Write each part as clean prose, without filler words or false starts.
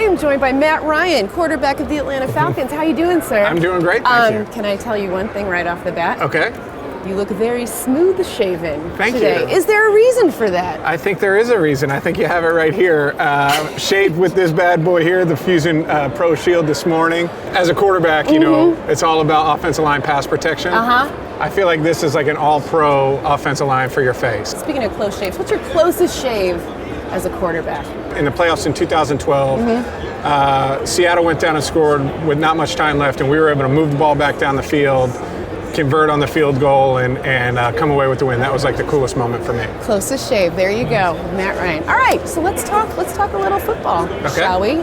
I am joined by Matt Ryan, quarterback of the Atlanta Falcons. How you doing, sir? I'm doing great, thank you. Can I tell you one thing right off the bat? Okay. You look very smooth shaven Thank today. you. Is there a reason for that? I think there is a reason. I think you have it right here. Shaved with this bad boy here, the Fusion Pro Shield this morning. As a quarterback, you know, it's all about offensive line pass protection. I feel like this is like an all-pro offensive line for your face. Speaking of close shaves, what's your closest shave as a quarterback? In the playoffs in 2012, Seattle went down and scored with not much time left, and we were able to move the ball back down the field, convert on the field goal, and come away with the win. That was like the coolest moment for me. Closest shave. There you go, Matt Ryan. All right, so let's talk a little football, shall we?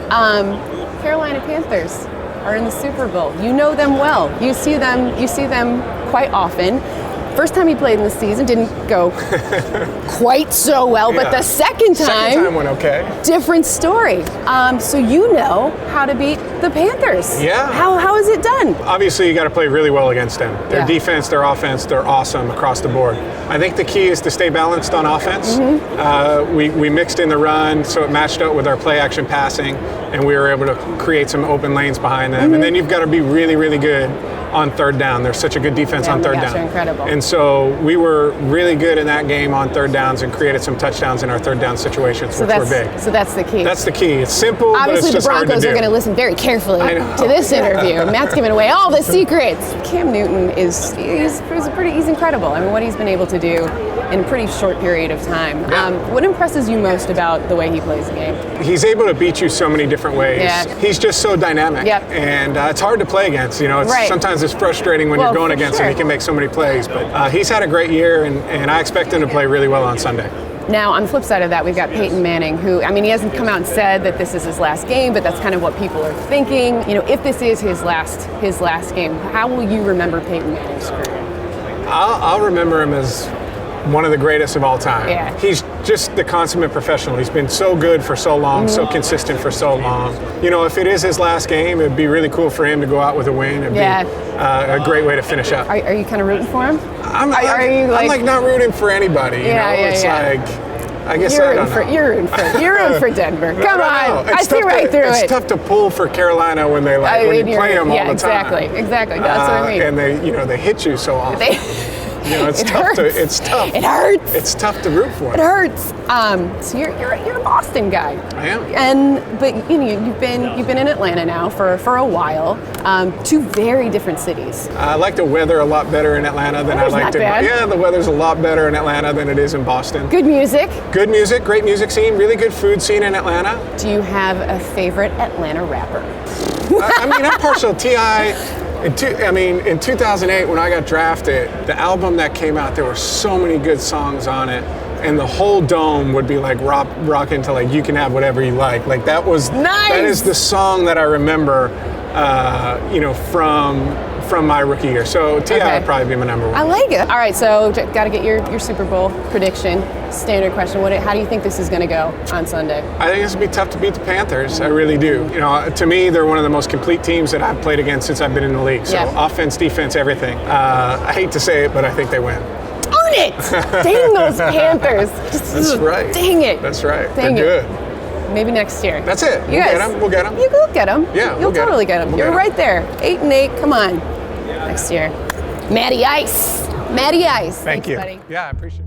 Carolina Panthers are in the Super Bowl. You know them well. You see them quite often. First time he played in the season didn't go quite so well, but the second time went okay. Different story. So you know how to beat the Panthers. Yeah. How is it done? Obviously, you got to play really well against them. Their defense, their offense, they're awesome across the board. I think the key is to stay balanced on offense. We mixed in the run, so it matched up with our play action passing, and we were able to create some open lanes behind them. And then you've got to be really, really good on third down. There's such a good defense on third down. They're incredible. And so we were really good in that game on third downs and created some touchdowns in our third down situations, which were big. So that's the key. That's the key. It's simple, Obviously, but it's just hard to do. the Broncos are going to listen very carefully to this interview. Matt's giving away all the secrets. Cam Newton he's incredible. I mean, what he's been able to do in a pretty short period of time. What impresses you most about the way he plays the game? He's able to beat you so many different ways. Yeah. He's just so dynamic. And it's hard to play against. You know, sometimes it's frustrating when you're going against him. He can make so many plays. But he's had a great year, and I expect him to play really well on Sunday. Now, on the flip side of that, we've got Peyton Manning, who, I mean, he hasn't come out and said that this is his last game, but that's kind of what people are thinking. You know, if this is his last game, how will you remember Peyton Manning's career? I'll remember him as one of the greatest of all time. Yeah. He's just the consummate professional. He's been so good for so long, so consistent for so long. You know, if it is his last game, it'd be really cool for him to go out with a win. It'd be a great way to finish up. Are you kind of rooting for him? I'm like not rooting for anybody. You know? It's like, I guess you're rooting for Denver. Come on, I see right through it. It's tough to pull for Carolina when they when you play them all the time. Exactly. That's what I mean. And they hit you so often. You know, it's tough. It's tough. It hurts. It's tough to root for. It hurts. So you're a Boston guy. I am. But you know, you've been in Atlanta now for a while. Two very different cities. I like the weather a lot better in Atlanta than I like the weather's a lot better in Atlanta than it is in Boston. Good music. Good music. Great music scene. Really good food scene in Atlanta. Do you have a favorite Atlanta rapper? I mean, I'm partial to T.I. In 2008, when I got drafted, the album that came out, there were so many good songs on it, and the whole dome would be like rocking to like "You Can Have Whatever You Like." Like that was that is the song that I remember, from my rookie year. So T.I. would probably be my number one. I like it. All right, so got to get your Super Bowl prediction. Standard question. How do you think this is going to go on Sunday? I think it's going to be tough to beat the Panthers. I really do. You know, to me, they're one of the most complete teams that I've played against since I've been in the league. So offense, defense, everything. I hate to say it, but I think they win. Own it! Dang those Panthers. That's right. Dang it. That's right. Dang they're it. good. Maybe next year. That's it. We'll get them. You will get them. Yeah, You'll totally get them. You're right there. 8-8. Come on. Next year. Matty Ice. Thank you, buddy. Yeah, I appreciate it.